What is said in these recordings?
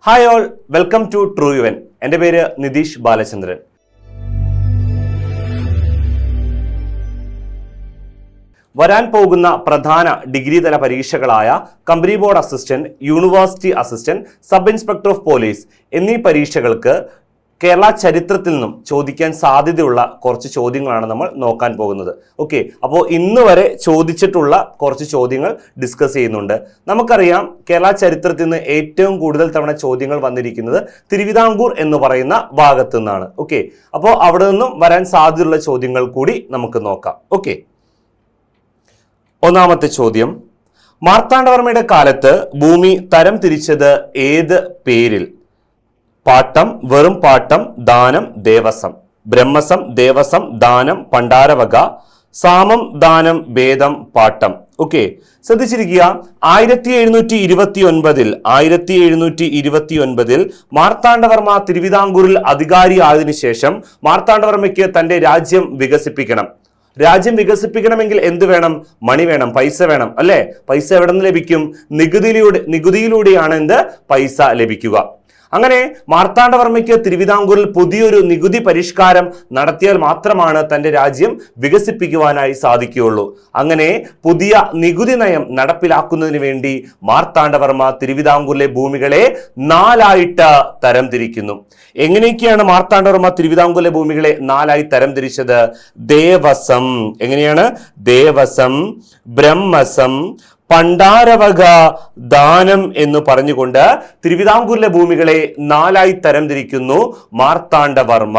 Hi all, welcome to true Yuvan. എൻ്റെ പേര് നിതീഷ് ബാലചന്ദ്രൻ. വരാൻ പോകുന്ന പ്രധാന ഡിഗ്രി തല പരീക്ഷകളായ company board assistant, university assistant, sub inspector of police എന്നീ പരീക്ഷകൾക്ക് കേരള ചരിത്രത്തിൽ നിന്നും ചോദിക്കാൻ സാധ്യതയുള്ള കുറച്ച് ചോദ്യങ്ങളാണ് നമ്മൾ നോക്കാൻ പോകുന്നത്. ഓക്കെ, അപ്പോൾ ഇന്ന് വരെ ചോദിച്ചിട്ടുള്ള കുറച്ച് ചോദ്യങ്ങൾ ഡിസ്കസ് ചെയ്യുന്നുണ്ട്. നമുക്കറിയാം, കേരള ചരിത്രത്തിൽ നിന്ന് ഏറ്റവും കൂടുതൽ തവണ ചോദ്യങ്ങൾ വന്നിരിക്കുന്നത് തിരുവിതാംകൂർ എന്ന് പറയുന്ന ഭാഗത്തു നിന്നാണ്. ഓക്കെ, അപ്പോൾ അവിടെ നിന്നും വരാൻ സാധ്യതയുള്ള ചോദ്യങ്ങൾ കൂടി നമുക്ക് നോക്കാം. ഓക്കെ, ഒന്നാമത്തെ ചോദ്യം, മാർത്താണ്ഡവർമ്മയുടെ കാലത്ത് ഭൂമി തരം തിരിച്ചത് ഏത് പേരിൽ? പാട്ടം, വെറും പാട്ടം, ദാനം, ദേവസം. ബ്രഹ്മസം, ദേവസം, ദാനം, പണ്ടാരവക, സാമം, ദാനം, ഭേദം, പാട്ടം. ഓക്കെ, ശ്രദ്ധിച്ചിരിക്കുക. 1729 മാർത്താണ്ഡവർമ്മ തിരുവിതാംകൂറിൽ അധികാരിയായതിനു ശേഷം മാർത്താണ്ഡവർമ്മയ്ക്ക് തന്റെ രാജ്യം വികസിപ്പിക്കണം. രാജ്യം വികസിപ്പിക്കണമെങ്കിൽ എന്ത് വേണം? മണി വേണം, പൈസ വേണം, അല്ലെ? പൈസ എവിടെ നിന്ന് ലഭിക്കും? നികുതിയിലൂടെയാണ് എന്ത് പൈസ ലഭിക്കുക. അങ്ങനെ മാർത്താണ്ഡവർമ്മയ്ക്ക് തിരുവിതാംകൂറിൽ പുതിയൊരു നികുതി പരിഷ്കാരം നടത്തിയാൽ മാത്രമാണ് തന്റെ രാജ്യം വികസിപ്പിക്കുവാനായി സാധിക്കുകയുള്ളൂ. അങ്ങനെ പുതിയ നികുതി നയം നടപ്പിലാക്കുന്നതിന് വേണ്ടി മാർത്താണ്ഡവർമ്മ തിരുവിതാംകൂറിലെ ഭൂമികളെ 4ആയിട്ട് തരംതിരിക്കുന്നു. എങ്ങനെയൊക്കെയാണ് മാർത്താണ്ഡവർമ്മ തിരുവിതാംകൂറിലെ ഭൂമികളെ 4ആയി തരംതിരിച്ചത്? ദേവസം, എങ്ങനെയാണ്? ദേവസം, ബ്രഹ്മസം, പണ്ടാരവക, ദാനം എന്ന് പറഞ്ഞുകൊണ്ട് തിരുവിതാംകൂറിലെ ഭൂമികളെ 4ആയി തരംതിരിക്കുന്നു മാർത്താണ്ഡവർമ്മ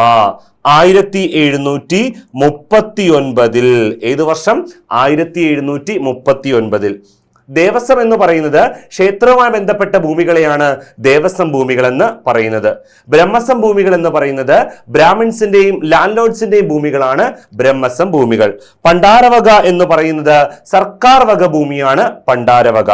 1739. ഏത് വർഷം? 1739. ദേവസ്വം എന്ന് പറയുന്നത് ക്ഷേത്രവുമായി ബന്ധപ്പെട്ട ഭൂമികളെയാണ് ദേവസ്വം ഭൂമികൾ എന്ന് പറയുന്നത്. ബ്രഹ്മസ്വം ഭൂമികൾ എന്ന് പറയുന്നത് ബ്രാഹ്മിൺസിന്റെയും ലാൻഡ് ലോർഡ്സിന്റെയും ഭൂമികളാണ് ബ്രഹ്മസ്വം ഭൂമികൾ. പണ്ടാരവക എന്ന് പറയുന്നത് സർക്കാർ വക ഭൂമിയാണ് പണ്ടാരവക.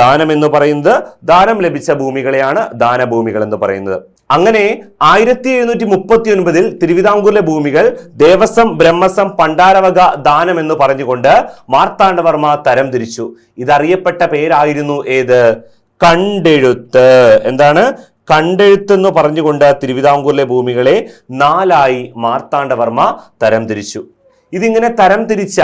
ദാനം എന്ന് പറയുന്നത് ദാനം ലഭിച്ച ഭൂമികളെയാണ് ദാനഭൂമികൾ എന്ന് പറയുന്നത്. അങ്ങനെ 1739 തിരുവിതാംകൂറിലെ ഭൂമികൾ ദേവസ്വം, ബ്രഹ്മസ്വം, പണ്ടാരവക, ദാനം എന്ന് പറഞ്ഞുകൊണ്ട് മാർത്താണ്ഡവർമ്മ തരംതിരിച്ചു. ഇതറിയപ്പെട്ട പേരായിരുന്നു ഏത്? കണ്ടെഴുത്ത്. എന്താണ്? കണ്ടെഴുത്ത് എന്ന് പറഞ്ഞുകൊണ്ട് തിരുവിതാംകൂറിലെ ഭൂമികളെ 4ആയി മാർത്താണ്ഡവർമ്മ തരംതിരിച്ചു. ഇതിങ്ങനെ തരംതിരിച്ച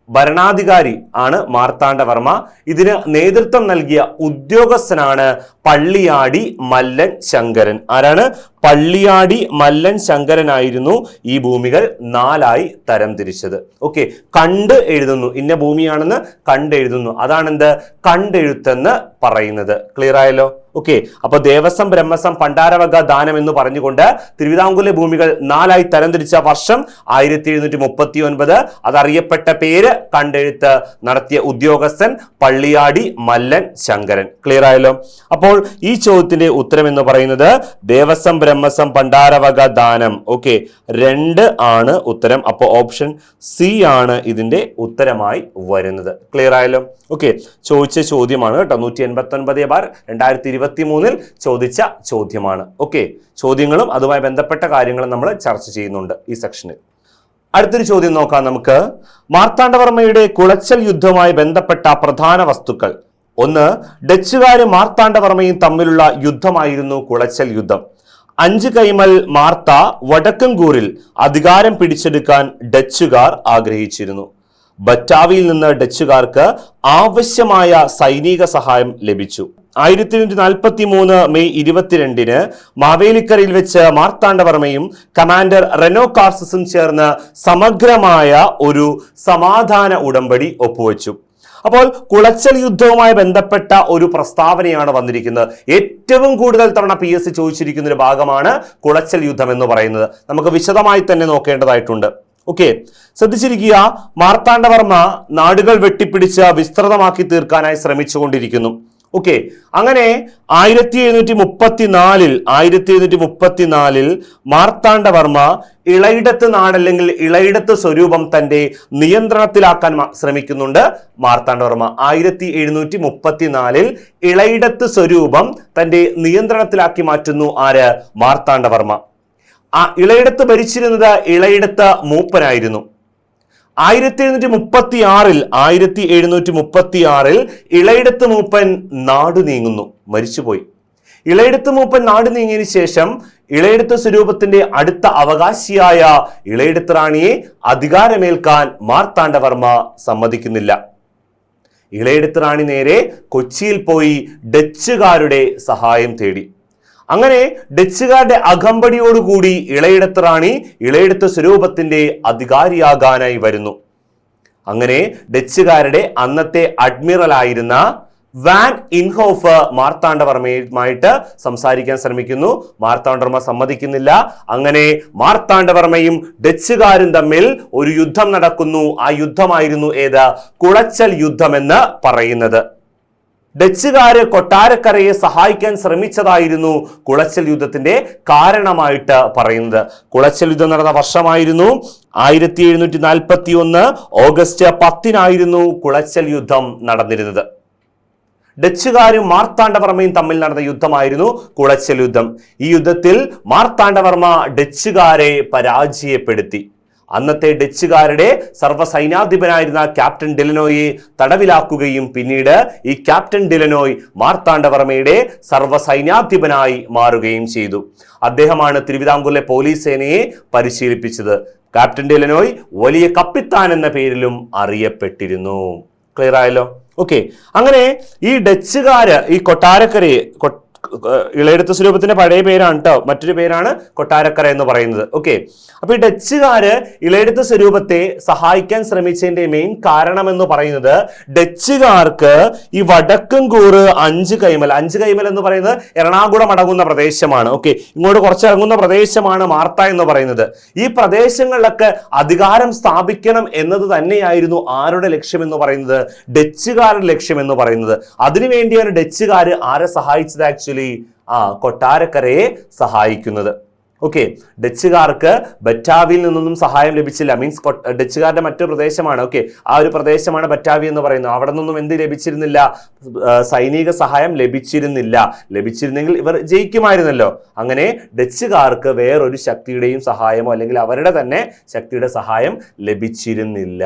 ഭരണാധികാരി ആണ് മാർത്താണ്ഡവർമ്മ. ഇതിന് നേതൃത്വം നൽകിയ ഉദ്യോഗസ്ഥനാണ് പള്ളിയാടി മല്ലൻ ശങ്കരൻ. ആരാണ്? പള്ളിയാടി മല്ലൻ ശങ്കരനായിരുന്നു ഈ ഭൂമികൾ 4ആയി തരംതിരിച്ചത്. ഓക്കെ, കണ്ട് എഴുതുന്നു, ഇന്ന ഭൂമിയാണെന്ന് കണ്ടെഴുതുന്നു. അതാണെന്ത്? കണ്ടെഴുത്തെന്ന് പറയുന്നത്. ക്ലിയർ ആയല്ലോ? ഓക്കെ, അപ്പൊ ദേവസ്വം, ബ്രഹ്മസ്വം, പണ്ടാരവക, ദാനം എന്ന് പറഞ്ഞുകൊണ്ട് തിരുവിതാംകൂറിലെ ഭൂമികൾ 4ആയി തരംതിരിച്ച വർഷം 1739. അതറിയപ്പെട്ട പേര് കണ്ടെഴുത്ത് നടത്തിയ ഉദ്യോഗസ്ഥൻ പള്ളിയാടി മല്ലൻ ശങ്കരൻ. ക്ലിയർ ആയല്ലോ? അപ്പോൾ ഈ ചോദ്യത്തിന്റെ ഉത്തരം എന്ന് പറയുന്നത് ദേവസ്വം, ബ്രഹ്മസ്വം, പണ്ടാരവക, ദാനം. ഓക്കെ, 2 ആണ് ഉത്തരം. അപ്പോൾ ഓപ്ഷൻ സി ആണ് ഇതിന്റെ ഉത്തരമായി വരുന്നത്. ക്ലിയർ ആയല്ലോ? ഓക്കെ, ചോദിച്ച ചോദ്യമാണ് കേട്ടോ. 189/2023 ചോദിച്ച ചോദ്യമാണ്. ഓക്കെ, ചോദ്യങ്ങളും അതുമായി ബന്ധപ്പെട്ട കാര്യങ്ങളും നമ്മൾ ചർച്ച ചെയ്യുന്നുണ്ട് ഈ സെക്ഷനിൽ. അടുത്തൊരു ചോദ്യം നോക്കാം നമുക്ക്. മാർത്താണ്ഡവർമ്മയുടെ കുളച്ചൽ യുദ്ധവുമായി ബന്ധപ്പെട്ട പ്രധാന വസ്തുക്കൾ. 1. ഡച്ചുകാരും മാർത്താണ്ഡവർമ്മയും തമ്മിലുള്ള യുദ്ധമായിരുന്നു കുളച്ചൽ യുദ്ധം. 5 കൈമൽ മാർത്ത വടക്കൻകൂറിൽ അധികാരം പിടിച്ചെടുക്കാൻ ഡച്ചുകാർ ആഗ്രഹിച്ചിരുന്നു. ബറ്റാവിയിൽ നിന്ന് ഡച്ചുകാർക്ക് ആവശ്യമായ സൈനിക സഹായം ലഭിച്ചു. 1743 മെയ് 22 മാവേലിക്കരയിൽ വെച്ച് മാർത്താണ്ഡവർമ്മയും കമാൻഡർ റെനോ കാർസസും ചേർന്ന് സമഗ്രമായ ഒരു സമാധാന ഉടമ്പടി ഒപ്പുവെച്ചു. അപ്പോൾ കുളച്ചൽ യുദ്ധവുമായി ബന്ധപ്പെട്ട ഒരു പ്രസ്താവനയാണ് വന്നിരിക്കുന്നത്. ഏറ്റവും കൂടുതൽ തവണ PSC ചോദിച്ചിരിക്കുന്ന ഒരു ഭാഗമാണ് കുളച്ചൽ യുദ്ധം എന്ന് പറയുന്നത്. നമുക്ക് വിശദമായി തന്നെ നോക്കേണ്ടതായിട്ടുണ്ട്. ഓക്കെ, ശ്രദ്ധിച്ചിരിക്കുക. മാർത്താണ്ഡവർമ്മ നാടുകൾ വെട്ടിപ്പിടിച്ച് വിസ്തൃതമാക്കി തീർക്കാനായി ശ്രമിച്ചുകൊണ്ടിരിക്കുന്നു. ഓക്കെ, അങ്ങനെ 1734 മാർത്താണ്ഡവർമ്മ ഇളയിടത്ത് നാട് അല്ലെങ്കിൽ ഇളയിടത്ത് സ്വരൂപം തന്റെ നിയന്ത്രണത്തിലാക്കാൻ ശ്രമിക്കുന്നുണ്ട്. മാർത്താണ്ഡവർമ്മ 1734 ഇളയിടത്ത് സ്വരൂപം തന്റെ നിയന്ത്രണത്തിലാക്കി മാറ്റുന്നു. ആര്? മാർത്താണ്ഡവർമ്മ. ആ ഇളയിടത്ത് ഭരിച്ചിരുന്നത് ഇളയിടത്ത് മൂപ്പനായിരുന്നു. 1736 ഇളയിടത്ത് മൂപ്പൻ നാടു നീങ്ങുന്നു, മരിച്ചുപോയി. ഇളയെടുത്ത് മൂപ്പൻ നാട് നീങ്ങിയതിനു ശേഷം ഇളയെടുത്ത് സ്വരൂപത്തിന്റെ അടുത്ത അവകാശിയായ ഇളയെടുത്ത് റാണിയെ അധികാരമേൽക്കാൻ മാർത്താണ്ഡവർമ്മ സമ്മതിക്കുന്നില്ല. ഇളയെടുത്ത് റാണി നേരെ കൊച്ചിയിൽ പോയി ഡച്ചുകാരുടെ സഹായം തേടി. അങ്ങനെ ഡച്ചുകാരുടെ അകമ്പടിയോടുകൂടി ഇളയെടുത്ത് റാണി ഇളയെടുത്ത് സ്വരൂപത്തിന്റെ അധികാരിയാകാനായി വരുന്നു. അങ്ങനെ ഡച്ചുകാരുടെ അന്നത്തെ അഡ്മിറൽ ആയിരുന്ന വാൻ ഇൻഹോഫ് മാർത്താണ്ഡവർമ്മയുമായിട്ട് സംസാരിക്കാൻ ശ്രമിക്കുന്നു. മാർത്താണ്ഡവർമ്മ സമ്മതിക്കുന്നില്ല. അങ്ങനെ മാർത്താണ്ഡവർമ്മയും ഡച്ചുകാരും തമ്മിൽ ഒരു യുദ്ധം നടക്കുന്നു. ആ യുദ്ധമായിരുന്നു ഏത്? കുളച്ചൽ യുദ്ധം എന്ന് പറയുന്നത്. ഡച്ചുകാര് കൊട്ടാരക്കരയെ സഹായിക്കാൻ ശ്രമിച്ചതായിരുന്നു കുളച്ചൽ യുദ്ധത്തിന്റെ കാരണമായിട്ട് പറയുന്നത്. കുളച്ചൽ യുദ്ധം നടന്ന വർഷമായിരുന്നു 1741 ഓഗസ്റ്റ് 10 കുളച്ചൽ യുദ്ധം നടന്നിരുന്നത്. ഡച്ചുകാരും മാർത്താണ്ഡവർമ്മയും തമ്മിൽ നടന്ന യുദ്ധമായിരുന്നു കുളച്ചൽ യുദ്ധം. ഈ യുദ്ധത്തിൽ മാർത്താണ്ഡവർമ്മ ഡച്ചുകാരെ പരാജയപ്പെടുത്തി. അന്നത്തെ ഡച്ചുകാരുടെ സർവ്വസൈന്യാധിപനായിരുന്ന ക്യാപ്റ്റൻ ഡിലനോയെ തടവിലാക്കുകയും പിന്നീട് ഈ ക്യാപ്റ്റൻ ഡിലനോയ് മാർത്താണ്ഡവർമ്മയുടെ സർവ്വസൈന്യാധിപനായി മാറുകയും ചെയ്തു. അദ്ദേഹമാണ് തിരുവിതാംകൂറിലെ പോലീസ് സേനയെ പരിശീലിപ്പിച്ചത്. ക്യാപ്റ്റൻ ഡിലനോയ് വലിയ കപ്പിത്താൻ എന്ന പേരിലും അറിയപ്പെട്ടിരുന്നു. ക്ലിയർ ആയല്ലോ? ഓക്കെ. അങ്ങനെ ഈ ഡച്ചുകാര് ഈ കൊട്ടാരക്കരയെ, ഇളയെടുത്ത് സ്വരൂപത്തിന്റെ പഴയ പേരാണ് കേട്ടോ, മറ്റൊരു പേരാണ് കൊട്ടാരക്കര എന്ന് പറയുന്നത്. ഓക്കെ. അപ്പൊ ഈ ഡച്ചുകാര് ഇളയെടുത്ത് സ്വരൂപത്തെ സഹായിക്കാൻ ശ്രമിച്ചതിന്റെ മെയിൻ കാരണം എന്ന് പറയുന്നത് ഡച്ചുകാർക്ക് ഈ വടക്കൻകൂറ് 5 കൈമൽ എന്ന് പറയുന്നത് എറണാകുളം അടങ്ങുന്ന പ്രദേശമാണ്. ഓക്കെ. ഇങ്ങോട്ട് കുറച്ച് ഇറങ്ങുന്ന പ്രദേശമാണ് മാർത്ത എന്ന് പറയുന്നത്. ഈ പ്രദേശങ്ങളിലൊക്കെ അധികാരം സ്ഥാപിക്കണം എന്നത് തന്നെയായിരുന്നു ആരുടെ ലക്ഷ്യം എന്ന് പറയുന്നത്? ഡച്ചുകാരുടെ ലക്ഷ്യം എന്ന് പറയുന്നത്. അതിനുവേണ്ടിയാണ് ഡച്ചുകാര് ആരെ സഹായിച്ചത്? ആക്ച്വലി കൊട്ടാരക്കരയെ സഹായിക്കുന്നത്. ഓക്കെ. ഡച്ചുകാർക്ക് ബറ്റാവിയിൽ നിന്നൊന്നും സഹായം ലഭിച്ചില്ല. മീൻസ് ഡച്ചുകാരുടെ മറ്റൊരു പ്രദേശമാണ്. ഓക്കെ. ആ ഒരു പ്രദേശമാണ് ബറ്റാവി എന്ന് പറയുന്നത്. അവിടെ നിന്നൊന്നും എന്ത് ലഭിച്ചിരുന്നില്ല? സൈനിക സഹായം ലഭിച്ചിരുന്നെങ്കിൽ ഇവർ ജയിക്കുമായിരുന്നല്ലോ. അങ്ങനെ ഡച്ചുകാർക്ക് വേറൊരു ശക്തിയുടെയും സഹായമോ അല്ലെങ്കിൽ അവരുടെ തന്നെ ശക്തിയുടെ സഹായം ലഭിച്ചിരുന്നില്ല.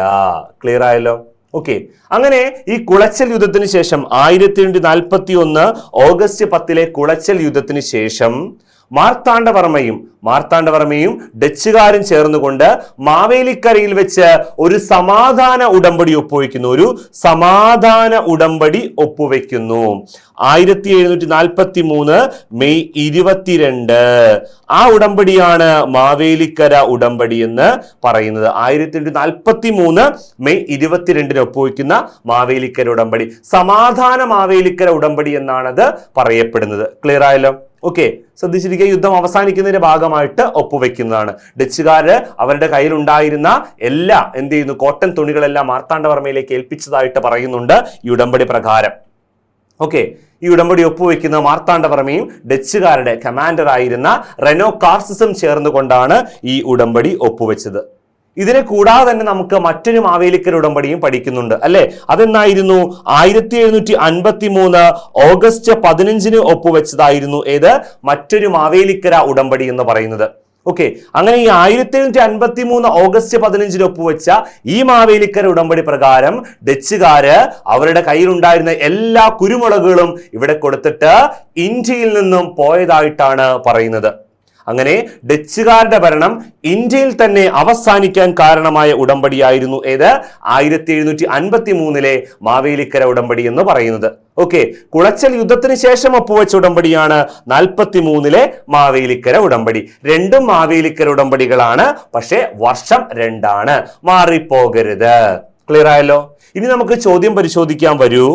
ക്ലിയർ ആയല്ലോ? ഓക്കെ. അങ്ങനെ ഈ കുളച്ചൽ യുദ്ധത്തിന് ശേഷം 1741 ഓഗസ്റ്റ് 10 കുളച്ചൽ യുദ്ധത്തിന് ശേഷം മാർത്താണ്ഡവർമ്മയും ഡച്ചുകാരും ചേർന്നുകൊണ്ട് മാവേലിക്കരയിൽ വെച്ച് ഒരു സമാധാന ഉടമ്പടി ഒപ്പുവെക്കുന്നു. 1743 മെയ് 22 ആ ഉടമ്പടിയാണ് മാവേലിക്കര ഉടമ്പടി എന്ന് പറയുന്നത്. 1743 മെയ് 22 ഒപ്പുവെക്കുന്ന മാവേലിക്കര ഉടമ്പടി, സമാധാന മാവേലിക്കര ഉടമ്പടി എന്നാണത് പറയപ്പെടുന്നത്. ക്ലിയർ ആയല്ലോ? ഓക്കെ. ശ്രദ്ധിച്ചിരിക്കുക. യുദ്ധം അവസാനിക്കുന്നതിന്റെ ഭാഗമായിട്ട് ഒപ്പുവെക്കുന്നതാണ്. ഡച്ചുകാര് അവരുടെ കയ്യിലുണ്ടായിരുന്ന എല്ലാ കോട്ടൺ തുണികളെല്ലാം മാർത്താണ്ഡവർമ്മയിലേക്ക് ഏൽപ്പിച്ചതായിട്ട് പറയുന്നുണ്ട് ഈ ഉടമ്പടി പ്രകാരം. ഓക്കെ. ഈ ഉടമ്പടി ഒപ്പുവെക്കുന്ന മാർത്താണ്ഡവർമ്മയും ഡച്ചുകാരുടെ കമാൻഡർ ആയിരുന്ന റെനോ കാർസിസും ചേർന്നുകൊണ്ടാണ് ഈ ഉടമ്പടി ഒപ്പുവെച്ചത്. ഇതിനെ കൂടാതെ തന്നെ നമുക്ക് മറ്റൊരു മാവേലിക്കര ഉടമ്പടിയും പഠിക്കുന്നുണ്ട് അല്ലെ? അതെന്നായിരുന്നു? 1753 ഓഗസ്റ്റ് 15 ഒപ്പുവെച്ചതായിരുന്നു ഏത്? മറ്റൊരു മാവേലിക്കര ഉടമ്പടി എന്ന് പറയുന്നത്. ഓക്കെ. അങ്ങനെ ഈ 1753 ഓഗസ്റ്റ് 15 ഒപ്പുവെച്ച ഈ മാവേലിക്കര ഉടമ്പടി പ്രകാരം ഡച്ചുകാര് അവരുടെ കയ്യിലുണ്ടായിരുന്ന എല്ലാ കുരുമുളകുകളും ഇവിടെ കൊടുത്തിട്ട് ഇന്ത്യയിൽ നിന്നും പോയതായിട്ടാണ് പറയുന്നത്. അങ്ങനെ ഡച്ചുകാരുടെ ഭരണം ഇന്ത്യയിൽ തന്നെ അവസാനിക്കാൻ കാരണമായ ഉടമ്പടിയായിരുന്നു ഏത്? 1753 മാവേലിക്കര ഉടമ്പടി എന്ന് പറയുന്നത്. ഓക്കെ. കുളച്ചൽ യുദ്ധത്തിന് ശേഷം ഒപ്പുവെച്ച ഉടമ്പടിയാണ് 43 മാവേലിക്കര ഉടമ്പടി. രണ്ടും മാവേലിക്കര ഉടമ്പടികളാണ്, പക്ഷെ വർഷം 2ആണ്. മാറിപ്പോകരുത്. ക്ലിയർ ആയല്ലോ? ഇനി നമുക്ക് ചോദ്യം പരിശോധിക്കാൻ വരൂ.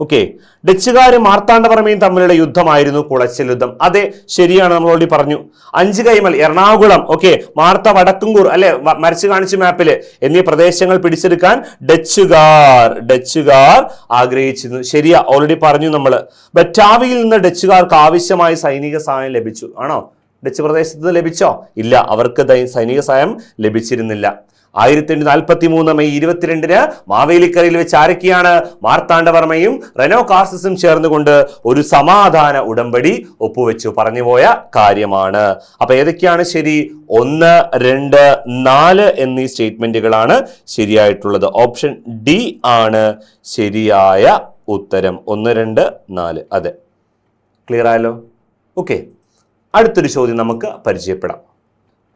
ഓക്കെ. ഡച്ചുകാരും മാർത്താണ്ഡവർമ്മയും തമ്മിലുള്ള യുദ്ധമായിരുന്നു കുളച്ചൽ യുദ്ധം. അതെ, ശരിയാണ്. നമ്മൾ ഓൾറെഡി പറഞ്ഞു. 5 കൈമൽ, എറണാകുളം, ഓക്കെ, മാർത്ത, വടക്കുംകൂർ അല്ലെ, മരിച്ചു കാണിച്ച മാപ്പില് എന്നീ പ്രദേശങ്ങൾ പിടിച്ചെടുക്കാൻ ഡച്ചുകാർ ആഗ്രഹിച്ചിരുന്നു. ശരിയാ, ഓൾറെഡി പറഞ്ഞു നമ്മള്. ബറ്റാവിയിൽ നിന്ന് ഡച്ചുകാർക്ക് ആവശ്യമായ സൈനിക സഹായം ലഭിച്ചു. ആണോ? ഡച്ച് പ്രദേശത്ത് ലഭിച്ചോ? ഇല്ല, അവർക്ക് സൈനിക സഹായം ലഭിച്ചിരുന്നില്ല. 1743 മെയ് 22 മാവേലിക്കരയിൽ വെച്ച് ആരൊക്കെയാണ്? മാർത്താണ്ഡവർമ്മയും റെനോ കാർസിസും ചേർന്നുകൊണ്ട് ഒരു സമാധാന ഉടമ്പടി ഒപ്പുവെച്ചു. പറഞ്ഞുപോയ കാര്യമാണ്. അപ്പൊ ഏതൊക്കെയാണ് ശരി? 1, 2, 4 എന്നീ സ്റ്റേറ്റ്മെന്റുകളാണ് ശരിയായിട്ടുള്ളത്. ഓപ്ഷൻ ഡി ആണ് ശരിയായ ഉത്തരം. 1, 2, 4. അതെ. ക്ലിയർ ആയല്ലോ? ഓക്കെ, അടുത്തൊരു ചോദ്യം നമുക്ക് പരിചയപ്പെടാം.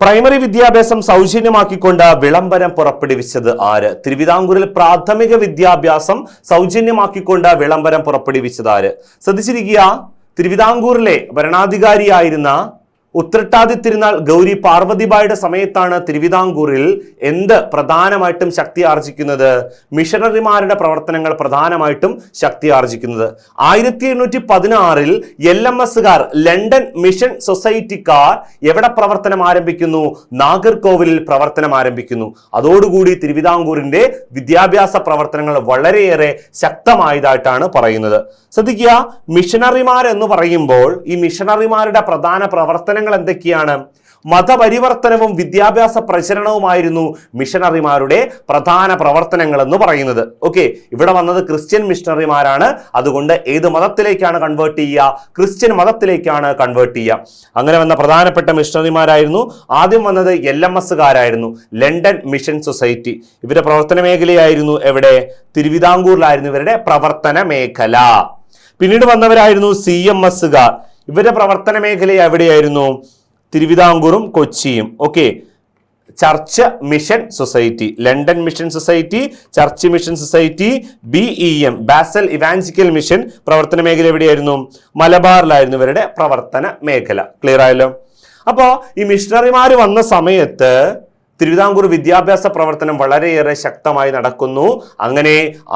പ്രൈമറി വിദ്യാഭ്യാസം സൗജന്യമാക്കിക്കൊണ്ട് വിളംബരം പുറപ്പെടുവിച്ചത് ആര്? തിരുവിതാംകൂറിൽ പ്രാഥമിക വിദ്യാഭ്യാസം സൗജന്യമാക്കിക്കൊണ്ട് വിളംബരം പുറപ്പെടുവിച്ചത് ആര്? ശ്രദ്ധിച്ചിരിക്കുക, തിരുവിതാംകൂറിലെ ഭരണാധികാരിയായിരുന്ന ഉത്രട്ടാതി തിരുനാൾ ഗൗരി പാർവതിബായുടെ സമയത്താണ് തിരുവിതാംകൂറിൽ എന്ത് പ്രധാനമായിട്ടും ശക്തി ആർജിക്കുന്നത്? മിഷണറിമാരുടെ പ്രവർത്തനങ്ങൾ പ്രധാനമായിട്ടും ശക്തി ആർജിക്കുന്നത്. 1816 LMSകാർ, ലണ്ടൻ മിഷൻ സൊസൈറ്റിക്കാർ എവിടെ പ്രവർത്തനം ആരംഭിക്കുന്നു? നാഗർകോവിലിൽ പ്രവർത്തനം ആരംഭിക്കുന്നു. അതോടുകൂടി തിരുവിതാംകൂറിന്റെ വിദ്യാഭ്യാസ പ്രവർത്തനങ്ങൾ വളരെയേറെ ശക്തമായതായിട്ടാണ് പറയുന്നത്. ശ്രദ്ധിക്കുക, മിഷണറിമാർ എന്ന് പറയുമ്പോൾ ഈ മിഷണറിമാരുടെ പ്രധാന പ്രവർത്തനങ്ങൾ എന്തൊക്കെയാണ്? മതപരിവർത്തനവും വിദ്യാഭ്യാസ പ്രചരണവുമായിരുന്നു മിഷണറിമാരുടെ പ്രധാന പ്രവർത്തനങ്ങൾ എന്ന് പറയുന്നത്. ഓക്കെ, ഇവിടെ വന്നത് ക്രിസ്ത്യൻ മിഷണറിമാരാണ്. അതുകൊണ്ട് ഏത് മതത്തിലേക്കാണ് കൺവേർട്ട് ചെയ്യുക? ക്രിസ്ത്യൻ മതത്തിലേക്കാണ് കൺവേർട്ട് ചെയ്യുക. അങ്ങനെ വന്ന പ്രധാനപ്പെട്ട മിഷണറിമാരായിരുന്നു. ആദ്യം വന്നത് LMSകാരായിരുന്നു, ലണ്ടൻ മിഷൻ സൊസൈറ്റി. ഇവരുടെ പ്രവർത്തന മേഖലയായിരുന്നു എവിടെ? തിരുവിതാംകൂറിലായിരുന്നു ഇവരുടെ പ്രവർത്തന മേഖല. പിന്നീട് വന്നവരായിരുന്നു CMSകാർ. ഇവരുടെ പ്രവർത്തന മേഖല എവിടെയായിരുന്നു? തിരുവിതാംകൂറും കൊച്ചിയും. Okay, church mission society, London mission society, church mission society, BEM Basel evangelical mission പ്രവർത്തന മേഖല എവിടെയായിരുന്നു? മലബാറിലായിരുന്നു ഇവരുടെ പ്രവർത്തന മേഖല. ക്ലിയർ ആയല്ലോ? അപ്പോ ഈ മിഷണറിമാർ വന്ന സമയത്ത് തിരുവിതാംകൂർ വിദ്യാഭ്യാസ പ്രവർത്തനം വളരെയേറെ ശക്തമായി നടക്കുന്നു. അങ്ങനെ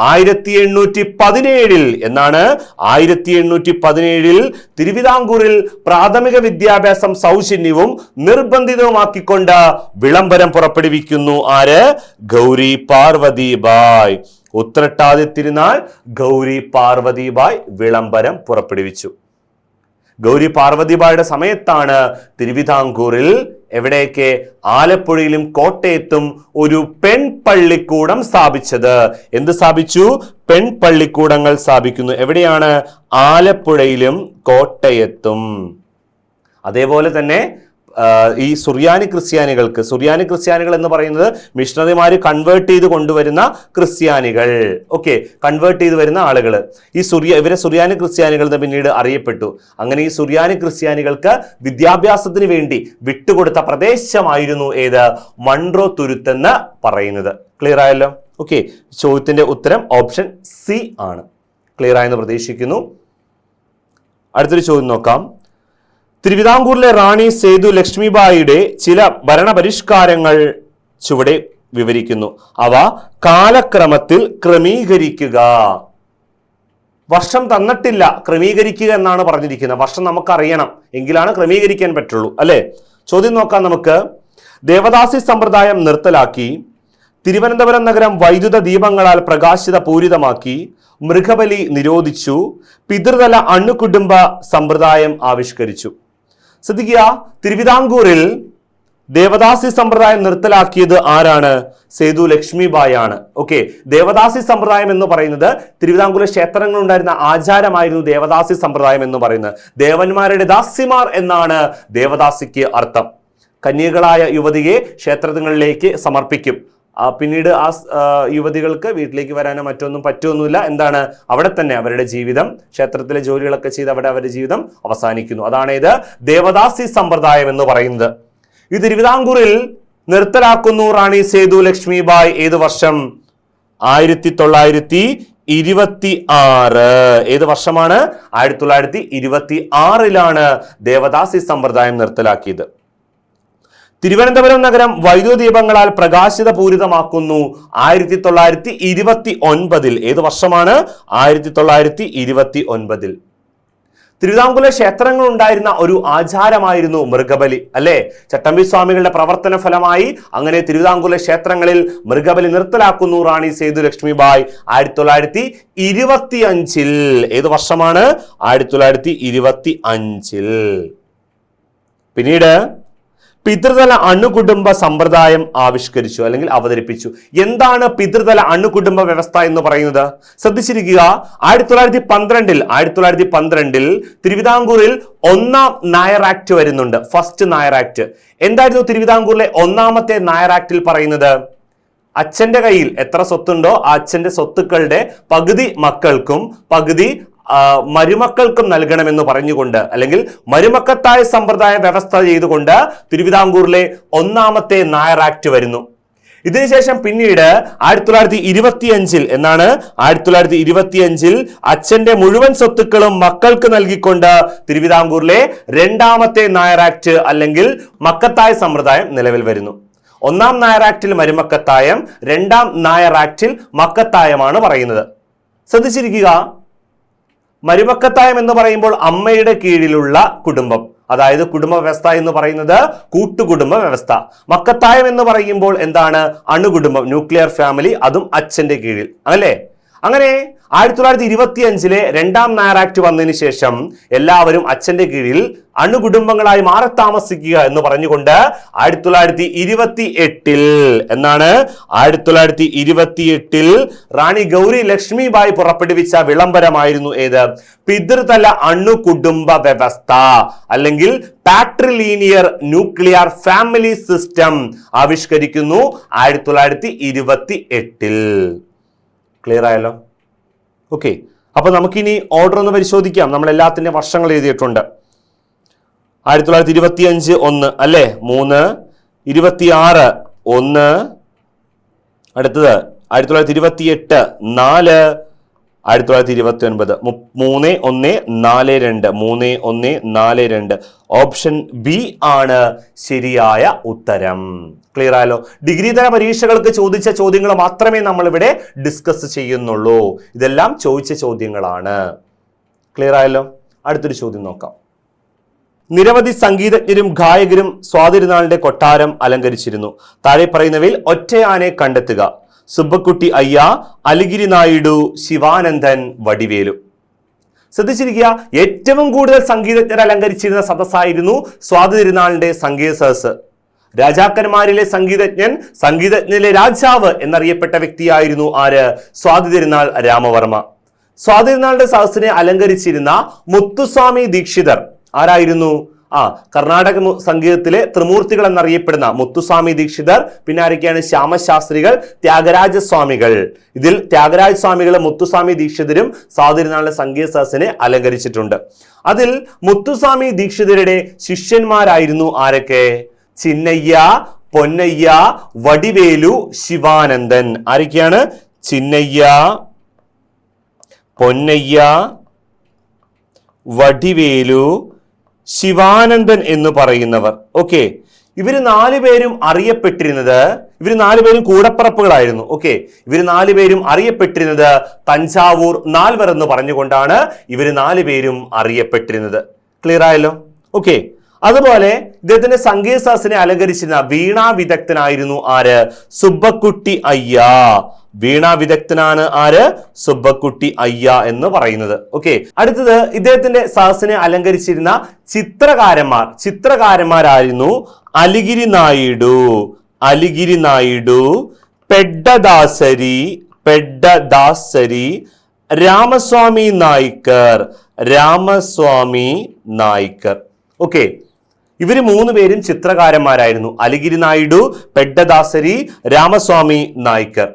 1817 എന്നാണ് 1817 തിരുവിതാംകൂറിൽ പ്രാഥമിക വിദ്യാഭ്യാസം സൗജന്യവും നിർബന്ധിതവുമാക്കിക്കൊണ്ട് വിളംബരം പുറപ്പെടുവിക്കുന്നു. ആര്? ഗൗരി പാർവതിബായ്. ഉത്രട്ടാതി തിരുനാൾ ഗൗരി പാർവതിബായ് വിളംബരം പുറപ്പെടുവിച്ചു. ഗൗരി പാർവതിബായുടെ സമയത്താണ് തിരുവിതാംകൂറിൽ എവിടെയൊക്കെ? ആലപ്പുഴയിലും കോട്ടയത്തും ഒരു പെൺപള്ളിക്കൂടം സ്ഥാപിച്ചത്. എന്ത് സ്ഥാപിച്ചു? പെൺപള്ളിക്കൂടങ്ങൾ സ്ഥാപിക്കുന്നു. എവിടെയാണ്? ആലപ്പുഴയിലും കോട്ടയത്തും. അതേപോലെ തന്നെ ഈ സുറിയാനി ക്രിസ്ത്യാനികൾ എന്ന് പറയുന്നത് മിഷണറിമാര് കൺവേർട്ട് ചെയ്ത് കൊണ്ടുവരുന്ന ക്രിസ്ത്യാനികൾ. ഓക്കെ, കൺവേർട്ട് ചെയ്ത് വരുന്ന ആളുകൾ. ഇവരെ സുറിയാനി ക്രിസ്ത്യാനികൾ എന്ന് പിന്നീട് അറിയപ്പെട്ടു. അങ്ങനെ ഈ സുറിയാനി ക്രിസ്ത്യാനികൾക്ക് വിദ്യാഭ്യാസത്തിന് വേണ്ടി വിട്ടുകൊടുത്ത പ്രദേശമായിരുന്നു ഏത്? മൺട്രോ തുരുത്തെന്ന് പറയുന്നത്. ക്ലിയർ ആയല്ലോ? ഓക്കെ, ചോദ്യത്തിന്റെ ഉത്തരം ഓപ്ഷൻ C ആണ്. ക്ലിയർ ആയെന്ന് പ്രതീക്ഷിക്കുന്നു. അടുത്തൊരു ചോദ്യം നോക്കാം. തിരുവിതാംകൂറിലെ റാണി സേതു ലക്ഷ്മിബായിയുടെ ചില ഭരണപരിഷ്കാരങ്ങൾ ചുവടെ വിവരിക്കുന്നു. അവ കാലക്രമത്തിൽ ക്രമീകരിക്കുക. വർഷം തന്നിട്ടില്ല, ക്രമീകരിക്കുക എന്നാണ് പറഞ്ഞിരിക്കുന്നത്. വർഷം നമുക്കറിയണം, എങ്കിലാണ് ക്രമീകരിക്കാൻ പറ്റുള്ളൂ, അല്ലെ? ചോദ്യം നോക്കാം നമുക്ക്. ദേവദാസി സമ്പ്രദായം നിർത്തലാക്കി, തിരുവനന്തപുരം നഗരം വൈദ്യുത ദീപങ്ങളാൽ പ്രകാശിത പൂരിതമാക്കി, മൃഗബലി നിരോധിച്ചു, പിതൃതല അണുകുടുംബ സമ്പ്രദായം ആവിഷ്കരിച്ചു. ശ്രദ്ധിക്കുക, തിരുവിതാംകൂറിൽ ദേവദാസി സമ്പ്രദായം നിർത്തലാക്കിയത് ആരാണ്? സേതു ലക്ഷ്മിബായി ആണ്. ഓക്കെ, ദേവദാസി സമ്പ്രദായം എന്ന് പറയുന്നത് തിരുവിതാംകൂറിലെ ക്ഷേത്രങ്ങളിൽ ഉണ്ടായിരുന്ന ആചാരമായിരുന്നു ദേവദാസി സമ്പ്രദായം എന്ന് പറയുന്നത്. ദേവന്മാരുടെ ദാസിമാർ എന്നാണ് ദേവദാസിക്ക് അർത്ഥം. കന്യകളായ യുവതിയെ ക്ഷേത്രങ്ങളിലേക്ക് സമർപ്പിക്കും. പിന്നീട് ആ യുവതികൾക്ക് വീട്ടിലേക്ക് വരാനോ മറ്റൊന്നും പറ്റുമൊന്നുമില്ല. എന്താണ്? അവിടെ തന്നെ അവരുടെ ജീവിതം, ക്ഷേത്രത്തിലെ ജോലികളൊക്കെ ചെയ്ത് അവിടെ അവരുടെ ജീവിതം അവസാനിക്കുന്നു. അതാണ് ഇത് ദേവദാസി സമ്പ്രദായം എന്ന് പറയുന്നത്. ഈ തിരുവിതാംകൂറിൽ നിർത്തലാക്കുന്നു റാണി സേതു ലക്ഷ്മിബായ്. ഏത് വർഷം? 1926. ഏത് വർഷമാണ്? 1926 ദേവദാസി സമ്പ്രദായം നിർത്തലാക്കിയത്. തിരുവനന്തപുരം നഗരം വൈദ്യുത ദീപങ്ങളാൽ പ്രകാശിത പൂരിതമാക്കുന്നു 1929. ഏത് വർഷമാണ്? 1929. തിരുവിതാംകൂറിലെ ക്ഷേത്രങ്ങൾ ഉണ്ടായിരുന്ന ഒരു ആചാരമായിരുന്നു മൃഗബലി, അല്ലെ? ചട്ടമ്പി സ്വാമികളുടെ പ്രവർത്തന ഫലമായി അങ്ങനെ തിരുവിതാംകൂറിലെ ക്ഷേത്രങ്ങളിൽ മൃഗബലി നിർത്തലാക്കുന്നു റാണി സേതു ലക്ഷ്മിബായ് 1925. ഏത് വർഷമാണ്? 1925. പിന്നീട് പിതൃതല അണുകുടുംബ സമ്പ്രദായം ആവിഷ്കരിച്ചു അല്ലെങ്കിൽ അവതരിപ്പിച്ചു. എന്താണ് പിതൃതല അണുകുടുംബ വ്യവസ്ഥ എന്ന് പറയുന്നത്? ശ്രദ്ധിച്ചിരിക്കുക. 1912 തിരുവിതാംകൂറിൽ ഒന്നാം നായർ ആക്ട് വരുന്നുണ്ട്. First Nair act. എന്തായിരുന്നു തിരുവിതാംകൂറിലെ ഒന്നാമത്തെ നായർ ആക്ടിൽ പറയുന്നത്? അച്ഛന്റെ കയ്യിൽ എത്ര സ്വത്തുണ്ടോ ആ അച്ഛന്റെ സ്വത്തുക്കളുടെ പകുതി മക്കൾക്കും പകുതി മരുമക്കൾക്കും നൽകണമെന്ന് പറഞ്ഞുകൊണ്ട് അല്ലെങ്കിൽ മരുമക്കത്തായ സമ്പ്രദായ വ്യവസ്ഥ ചെയ്തുകൊണ്ട് തിരുവിതാംകൂറിലെ ഒന്നാമത്തെ നായർ ആക്ട് വരുന്നു. ഇതിനുശേഷം പിന്നീട് 1925 എന്നാണ് 1925 അച്ഛന്റെ മുഴുവൻ സ്വത്തുക്കളും മക്കൾക്ക് നൽകിക്കൊണ്ട് തിരുവിതാംകൂറിലെ രണ്ടാമത്തെ നായർ ആക്ട് അല്ലെങ്കിൽ മക്കത്തായ സമ്പ്രദായം നിലവിൽ വരുന്നു. ഒന്നാം നായർ ആക്ടിൽ മരുമക്കത്തായം, രണ്ടാം നായർ ആക്ടിൽ മക്കത്തായമാണ് പറയുന്നത്. ശ്രദ്ധിച്ചിരിക്കുക, മരുമക്കത്തായം എന്ന് പറയുമ്പോൾ അമ്മയുടെ കീഴിലുള്ള കുടുംബം, അതായത് കുടുംബ വ്യവസ്ഥ എന്ന് പറയുന്നത് കൂട്ടുകുടുംബ വ്യവസ്ഥ. മക്കത്തായം എന്ന് പറയുമ്പോൾ എന്താണ്? അണുകുടുംബം, ന്യൂക്ലിയർ ഫാമിലി, അതും അച്ഛന്റെ കീഴിൽ, അല്ലേ? അങ്ങനെ 1925 രണ്ടാം നായർ ആക്ട് വന്നതിന് ശേഷം എല്ലാവരും അച്ഛന്റെ കീഴിൽ അണുകുടുംബങ്ങളായി മാറി താമസിക്കുക എന്ന് പറഞ്ഞുകൊണ്ട് 1928 എന്നാണ് 1928 റാണി ഗൗരി ലക്ഷ്മിബായി പുറപ്പെടുവിച്ച വിളംബരമായിരുന്നു ഏത്? പിതൃതല അണുകുടുംബ വ്യവസ്ഥ അല്ലെങ്കിൽ പാട്രിലീനിയർ ന്യൂക്ലിയർ ഫാമിലി സിസ്റ്റം ആവിഷ്കരിക്കുന്നു 1928. ക്ലിയർ ആയല്ലോ? ഓക്കെ, അപ്പൊ നമുക്കിനി ഓർഡർ ഒന്ന് പരിശോധിക്കാം. നമ്മൾ എല്ലാത്തിന്റെ വർഷങ്ങൾ എഴുതിയിട്ടുണ്ട്. 1925 1 അല്ലേ, 3, 26 1, അടുത്തത് 1928 4, 1929 3 1 4 2 3 1 4 2. ഓപ്ഷൻ ബി ആണ് ശരിയായ ഉത്തരം. ക്ലിയർ ആയല്ലോ? ഡിഗ്രി തല പരീക്ഷകൾക്ക് ചോദിച്ച ചോദ്യങ്ങൾ മാത്രമേ നമ്മൾ ഇവിടെ ഡിസ്കസ് ചെയ്യുന്നുള്ളൂ. ഇതെല്ലാം ചോദിച്ച ചോദ്യങ്ങളാണ്. ക്ലിയർ ആയല്ലോ? അടുത്തൊരു ചോദ്യം നോക്കാം. നിരവധി സംഗീതജ്ഞരും ഗായകരും സ്വാതിരുനാളിന്റെ കൊട്ടാരം അലങ്കരിച്ചിരുന്നു. താഴെ പറയുന്നവയിൽ ഒറ്റയാനെ കണ്ടെത്തുക. സുബ്ബക്കുട്ടി അയ്യ, അലിഗിരി നായിഡു, ശിവാനന്ദൻ, വടിവേലു. ശ്രദ്ധിച്ചിരിക്കുക, ഏറ്റവും കൂടുതൽ സംഗീതജ്ഞർ അലങ്കരിച്ചിരുന്ന സദസ്സായിരുന്നു സ്വാതി തിരുനാളിന്റെ സംഗീത സദസ്. രാജാക്കന്മാരിലെ സംഗീതജ്ഞനിലെ രാജാവ് എന്നറിയപ്പെട്ട വ്യക്തിയായിരുന്നു ആര്? സ്വാതി തിരുനാൾ രാമവർമ്മ. സ്വാതി തിരുനാളിന്റെ സദസ്സിനെ അലങ്കരിച്ചിരുന്ന മുത്തുസ്വാമി ദീക്ഷിതർ ആരായിരുന്നു? കർണാടക സംഗീതത്തിലെ ത്രിമൂർത്തികൾ എന്നറിയപ്പെടുന്ന മുത്തുസ്വാമി ദീക്ഷിതർ, പിന്നെ ആരൊക്കെയാണ്? ശ്യാമശാസ്ത്രികൾ, ത്യാഗരാജസ്വാമികൾ. ഇതിൽ ത്യാഗരാജ സ്വാമികളും മുത്തുസ്വാമി ദീക്ഷിതരും സ്വാതി തിരുനാളിന്റെ സംഗീത സദസ്സിനെ അലങ്കരിച്ചിട്ടുണ്ട്. അതിൽ മുത്തുസ്വാമി ദീക്ഷിതരുടെ ശിഷ്യന്മാരായിരുന്നു ആരൊക്കെ? ചിന്നയ്യ, പൊന്നയ്യ, വടിവേലു, ശിവാനന്ദൻ. ആരൊക്കെയാണ്? ചിന്നയ്യ, പൊന്നയ്യ, വടിവേലു, ശിവാനന്ദൻ എന്ന് പറയുന്നവർ. ഓക്കെ, ഇവര് 4 പേരും അറിയപ്പെട്ടിരുന്നത്, ഇവര് 4 പേരും കൂടപ്പറപ്പുകളായിരുന്നു. ഓക്കെ, ഇവര് 4 പേരും അറിയപ്പെട്ടിരുന്നത് തഞ്ചാവൂർ നാൽവർ എന്ന് പറഞ്ഞുകൊണ്ടാണ് ഇവര് 4 പേരും അറിയപ്പെട്ടിരുന്നത്. ക്ലിയർ ആയല്ലോ? ഓക്കെ, അതുപോലെ ഇദ്ദേഹത്തിന്റെ സംഗീത സദസ്സിനെ അലങ്കരിച്ചിരുന്ന വീണാ വിദഗ്ധനായിരുന്നു ആര്? സുബ്ബക്കുട്ടി അയ്യ. വീണാ വിദഗ്ധനാണ് ആര്? സുബ്ബക്കുട്ടി അയ്യ എന്ന് പറയുന്നത്. ഓക്കെ, അടുത്തത് ഇദ്ദേഹത്തിന്റെ സദസ്സിനെ അലങ്കരിച്ചിരുന്ന ചിത്രകാരന്മാരായിരുന്നു അലിഗിരി നായിഡു, പെഡ്ഡദാസരി, രാമസ്വാമി നായ്ക്കർ. ഓക്കെ, ഇവര് 3 പേരും ചിത്രകാരന്മാരായിരുന്നു. അലിഗിരി നായിഡു, പെഡ്ഡദാസരി, രാമസ്വാമി നായ്ക്കർ.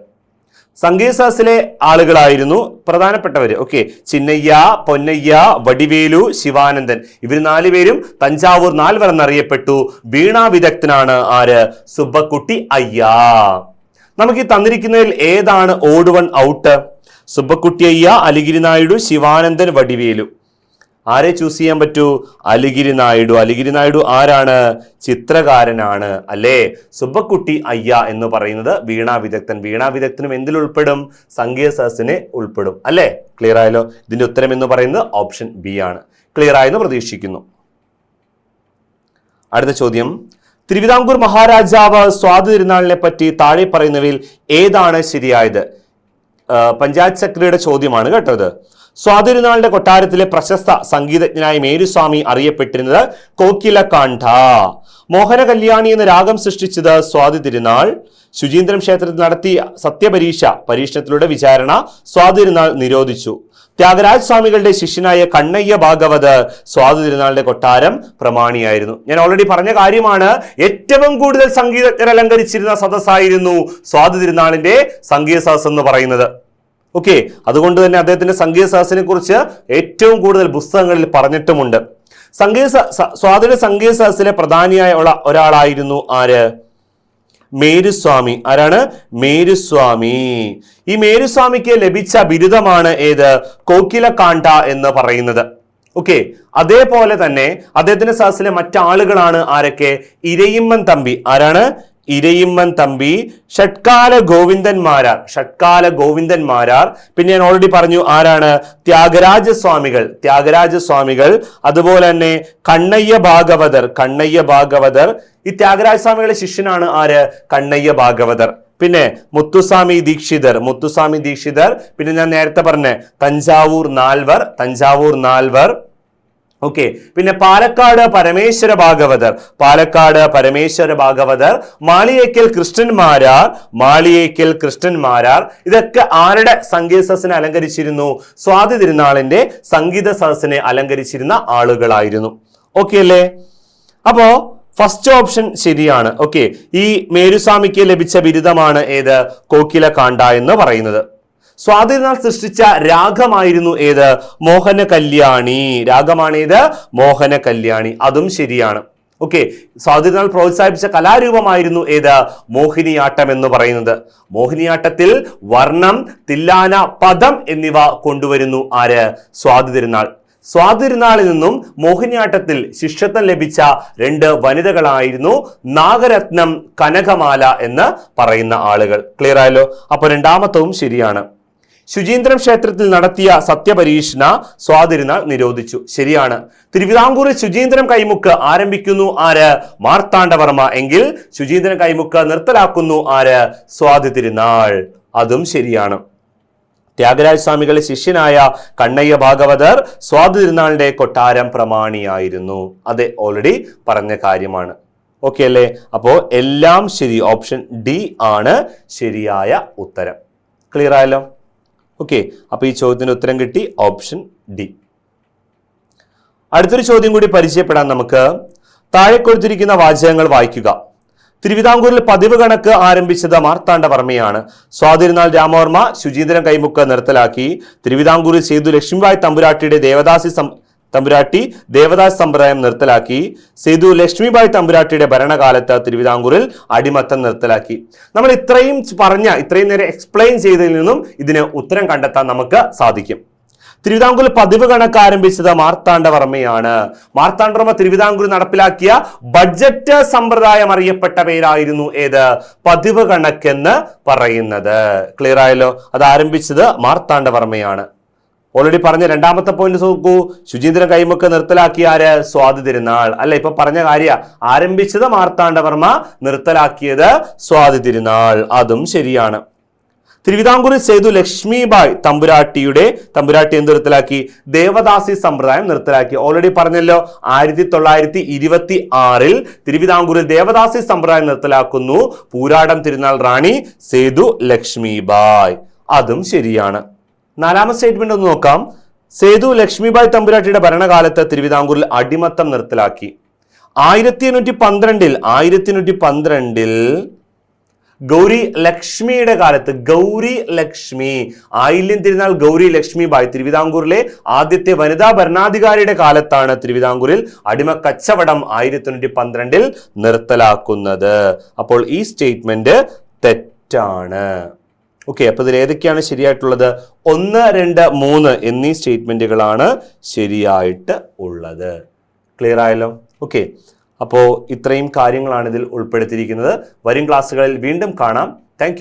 സംഗീത സദസ്സിലെ ആളുകളായിരുന്നു പ്രധാനപ്പെട്ടവര്. ഓക്കെ, ചിന്നയ്യ, പൊന്നയ്യ, വടിവേലു, ശിവാനന്ദൻ. ഇവർ 4 പേരും തഞ്ചാവൂർ നാൽവർ എന്നറിയപ്പെട്ടു. വീണാ വിദഗ്ധനാണ് ആര്? സുബ്ബക്കുട്ടി അയ്യ. നമുക്ക് ഈ തന്നിരിക്കുന്നതിൽ ഏതാണ് ഓഡ് വൺ ഔട്ട്? സുബ്ബക്കുട്ടി അയ്യ, അലിഗിരി നായിഡു, ശിവാനന്ദൻ, വടിവേലു. ആരെ ചൂസ് ചെയ്യാൻ പറ്റൂ? അലിഗിരി നായിഡു ആരാണ്? ചിത്രകാരനാണ് അല്ലേ? സുബ്ബക്കുട്ടി അയ്യ എന്ന് പറയുന്നത് വീണാ വിദഗ്ധനും എന്തിൽ ഉൾപ്പെടും? സംഗീത സദസ്സിനെ ഉൾപ്പെടും അല്ലേ? ക്ലിയർ ആയല്ലോ? ഇതിന്റെ ഉത്തരം എന്ന് പറയുന്നത് ഓപ്ഷൻ ബി ആണ്. ക്ലിയർ ആയെന്ന് പ്രതീക്ഷിക്കുന്നു. അടുത്ത ചോദ്യം, തിരുവിതാംകൂർ മഹാരാജാവ് സ്വാതി തിരുനാളിനെ പറ്റി താഴെ പറയുന്നവയിൽ ഏതാണ് ശരിയായത്? പഞ്ചായത്ത് സെക്രട്ടറിയുടെ ചോദ്യമാണ് കേട്ടത്. സ്വാതി തിരുനാളിന്റെ കൊട്ടാരത്തിലെ പ്രശസ്ത സംഗീതജ്ഞനായ മേരുസ്വാമി അറിയപ്പെട്ടിരുന്നത് കോക്കിലകാണ്ഠ. മോഹന കല്യാണി എന്ന രാഗം സൃഷ്ടിച്ചത് സ്വാതി തിരുനാൾ. ശുചീന്ദ്രം ക്ഷേത്രത്തിൽ നടത്തിയ പരീക്ഷണത്തിലൂടെ വിചാരണ സ്വാതി തിരുനാൾ നിരോധിച്ചു. ത്യാഗരാജ സ്വാമികളുടെ ശിഷ്യനായ കണ്ണയ്യ ഭാഗവത് സ്വാതി തിരുനാളിന്റെ കൊട്ടാരം പ്രമാണിയായിരുന്നു. ഞാൻ ഓൾറെഡി പറഞ്ഞ കാര്യമാണ്, ഏറ്റവും കൂടുതൽ സംഗീതജ്ഞർ അലങ്കരിച്ചിരുന്ന സദസ്സായിരുന്നു സ്വാതി തിരുനാളിന്റെ സംഗീത സദസ് എന്ന് പറയുന്നത്. ഓക്കെ, അതുകൊണ്ട് തന്നെ അദ്ദേഹത്തിന്റെ സംഗീത സദസ്സിനെ കുറിച്ച് ഏറ്റവും കൂടുതൽ പുസ്തകങ്ങളിൽ പറഞ്ഞിട്ടുമുണ്ട്. സ്വാതിയുടെ സംഗീത സദസ്സിലെ പ്രധാനിയായ ഒരാളായിരുന്നു ആര്? മേരുസ്വാമി. ആരാണ്? മേരുസ്വാമി. ഈ മേരുസ്വാമിക്ക് ലഭിച്ച ബിരുദമാണ് ഏത്? കോക്കിലകാണ്ട എന്ന് പറയുന്നത്. ഓക്കെ, അതേപോലെ തന്നെ അദ്ദേഹത്തിന്റെ സദസ്സിലെ മറ്റാളുകളാണ് ആരൊക്കെ? ഇരയിമ്മൻ തമ്പി. ആരാണ്? ഇരയിമ്മൻ തമ്പി. ഷഡ്കാല ഗോവിന്ദന്മാരാർ. ഷഡ്കാല ഗോവിന്ദന്മാരാർ. പിന്നെ ഞാൻ ഓൾറെഡി പറഞ്ഞു ആരാണ്? ത്യാഗരാജസ്വാമികൾ. ത്യാഗരാജസ്വാമികൾ. അതുപോലെ തന്നെ കണ്ണയ്യ ഭാഗവതർ. കണ്ണയ്യ ഭാഗവതർ. ഈ ത്യാഗരാജസ്വാമികളുടെ ശിഷ്യനാണ് ആര്? കണ്ണയ്യ ഭാഗവതർ. പിന്നെ മുത്തുസ്വാമി ദീക്ഷിതർ. മുത്തുസ്വാമി ദീക്ഷിതർ. പിന്നെ ഞാൻ നേരത്തെ പറഞ്ഞ തഞ്ചാവൂർ നാൽവർ. തഞ്ചാവൂർ നാൽവർ. ഓക്കെ, പിന്നെ പാലക്കാട് പരമേശ്വര ഭാഗവതർ. പാലക്കാട് പരമേശ്വര ഭാഗവതർ. മാളിയേക്കൽ കൃഷ്ണന്മാരാർ. മാളിയേക്കൽ കൃഷ്ണന്മാരാർ. ഇതൊക്കെ ആരുടെ സംഗീത സദസ്സിനെ അലങ്കരിച്ചിരുന്നു? സ്വാതി തിരുനാളിന്റെ സംഗീത സദസ്സിനെ അലങ്കരിച്ചിരുന്ന ആളുകളായിരുന്നു. ഓക്കെ അല്ലേ? അപ്പോ ഫസ്റ്റ് ഓപ്ഷൻ ശരിയാണ്. ഓക്കെ, ഈ മേരുസ്വാമിക്ക് ലഭിച്ച ബിരുദമാണ് ഏത്? കോക്കിലകാണ്ട എന്ന് പറയുന്നത്. സ്വാതി തിരുനാൾ സൃഷ്ടിച്ച രാഗമായിരുന്നു ഏത്? മോഹന കല്യാണി. രാഗമാണ് ഏത്? മോഹന കല്യാണി. അതും ശരിയാണ്. ഓക്കെ, സ്വാതി തിരുനാൾ പ്രോത്സാഹിപ്പിച്ച കലാരൂപമായിരുന്നു ഏത്? മോഹിനിയാട്ടം എന്ന് പറയുന്നത്. മോഹിനിയാട്ടത്തിൽ വർണ്ണം, തില്ലാന, പദം എന്നിവ കൊണ്ടുവരുന്നു ആര്? സ്വാതി തിരുനാൾ. സ്വാതി തിരുനാളിൽ നിന്നും മോഹിനിയാട്ടത്തിൽ ശിഷ്യത്വം ലഭിച്ച 2 വനിതകളായിരുന്നു നാഗരത്നം, കനകമാല എന്ന് പറയുന്ന ആളുകൾ. ക്ലിയർ ആയല്ലോ? അപ്പൊ രണ്ടാമത്തവും ശരിയാണ്. ശുചീന്ദ്രം ക്ഷേത്രത്തിൽ നടത്തിയ സത്യപരീക്ഷണ സ്വാതി തിരുനാൾ നിരോധിച്ചു. ശരിയാണ്. തിരുവിതാംകൂറിൽ ശുചീന്ദ്രം കൈമുക്ക് ആരംഭിക്കുന്നു ആര്? മാർത്താണ്ഡവർമ്മ. എങ്കിൽ ശുചീന്ദ്രം കൈമുക്ക് നിർത്തലാക്കുന്നു ആര്? സ്വാതി തിരുനാൾ. അതും ശരിയാണ്. ത്യാഗരാജ സ്വാമികളുടെ ശിഷ്യനായ കണ്ണയ്യ ഭാഗവതർ സ്വാതി തിരുനാളിന്റെ കൊട്ടാരം പ്രമാണിയായിരുന്നു. അത് ഓൾറെഡി പറഞ്ഞ കാര്യമാണ്. ഓക്കെ അല്ലേ? അപ്പോ എല്ലാം ശരി. ഓപ്ഷൻ ഡി ആണ് ശരിയായ ഉത്തരം. ക്ലിയർ ആയല്ലോ? ഓക്കെ, അപ്പൊ ഈ ചോദ്യത്തിന് ഉത്തരം കിട്ടി. Option D. അടുത്തൊരു ചോദ്യം കൂടി പരിചയപ്പെടാൻ നമുക്ക്. താഴെ കൊടുത്തിരിക്കുന്ന വാചകങ്ങൾ വായിക്കുക. തിരുവിതാംകൂറിൽ പതിവ് കണക്ക് ആരംഭിച്ചത് മാർത്താണ്ഡവർമ്മയാണ്. സ്വാതി തിരുനാൾ രാമവർമ്മ ശുചീന്ദ്രം കൈമുക്ക് നിർത്തലാക്കി. തിരുവിതാംകൂറിൽ സേതു ലക്ഷ്മിബായി തമ്പുരാട്ടിയുടെ ദേവദാസി സമ്പ്രദായം നിർത്തലാക്കി. സേതു ലക്ഷ്മിബായി തമ്പുരാട്ടിയുടെ ഭരണകാലത്ത് തിരുവിതാംകൂറിൽ അടിമത്തം നിർത്തലാക്കി. നമ്മൾ ഇത്രയും നേരം എക്സ്പ്ലെയിൻ ചെയ്തതിൽ നിന്നും ഇതിന് ഉത്തരം കണ്ടെത്താൻ നമുക്ക് സാധിക്കും. തിരുവിതാംകൂറിൽ പതിവ് കണക്ക് ആരംഭിച്ചത് മാർത്താണ്ഡവർമ്മയാണ്. മാർത്താണ്ഡവർമ്മ തിരുവിതാംകൂർ നടപ്പിലാക്കിയ ബഡ്ജറ്റ് സമ്പ്രദായം അറിയപ്പെട്ട പേരായിരുന്നു ഏത്? പതിവ് കണക്കെന്ന് പറയുന്നത്. ക്ലിയർ ആയല്ലോ? അത് ആരംഭിച്ചത് മാർത്താണ്ഡവർമ്മയാണ്. ഓൾറെഡി പറഞ്ഞ രണ്ടാമത്തെ പോയിന്റ് നോക്കൂ. ശുചീന്ദ്രം കൈമുക്ക് നിർത്തലാക്കിയ ആര്? സ്വാതി തിരുനാൾ. അല്ല, ഇപ്പൊ പറഞ്ഞ കാര്യ ആരംഭിച്ചത് മാർത്താണ്ഡവർമ്മ, നിർത്തലാക്കിയത് സ്വാതി തിരുനാൾ. അതും ശരിയാണ്. തിരുവിതാംകൂറിൽ സേതു ലക്ഷ്മിബായി തമ്പുരാട്ടി എന്ത് നിർത്തലാക്കി? ദേവദാസി സമ്പ്രദായം നിർത്തലാക്കി. ഓൾറെഡി പറഞ്ഞല്ലോ, 1926 തിരുവിതാംകൂറിൽ ദേവദാസി സമ്പ്രദായം നിർത്തലാക്കുന്നു പൂരാടം തിരുനാൾ റാണി സേതു ലക്ഷ്മിബായ്. അതും ശരിയാണ്. നാലാമത്തെ സ്റ്റേറ്റ്മെന്റ് ഒന്ന് നോക്കാം. സേതു ലക്ഷ്മിബായ് തമ്പുരാട്ടിയുടെ ഭരണകാലത്ത് തിരുവിതാംകൂറിൽ അടിമത്തം നിർത്തലാക്കി. 1812 ഗൗരി ലക്ഷ്മിയുടെ കാലത്ത്, ഗൗരി ലക്ഷ്മി, ആയില്യം തിരുനാൾ ഗൗരി ലക്ഷ്മിബായ് തിരുവിതാംകൂറിലെ ആദ്യത്തെ വനിതാ ഭരണാധികാരിയുടെ കാലത്താണ് തിരുവിതാംകൂറിൽ അടിമ കച്ചവടം 1812 നിർത്തലാക്കുന്നത്. അപ്പോൾ ഈ സ്റ്റേറ്റ്മെന്റ് തെറ്റാണ്. ഓക്കെ, അപ്പൊ ഇതിൽ ഏതൊക്കെയാണ് ശരിയായിട്ടുള്ളത്? 1, 2, 3 എന്നീ സ്റ്റേറ്റ്മെന്റുകളാണ് ശരിയായിട്ട് ഉള്ളത്. ക്ലിയർ ആയല്ലോ? ഓക്കെ, അപ്പോൾ ഇത്രയും കാര്യങ്ങളാണ് ഇതിൽ ഉൾപ്പെടുത്തിയിരിക്കുന്നത്. വരും ക്ലാസ്സുകളിൽ വീണ്ടും കാണാം. താങ്ക്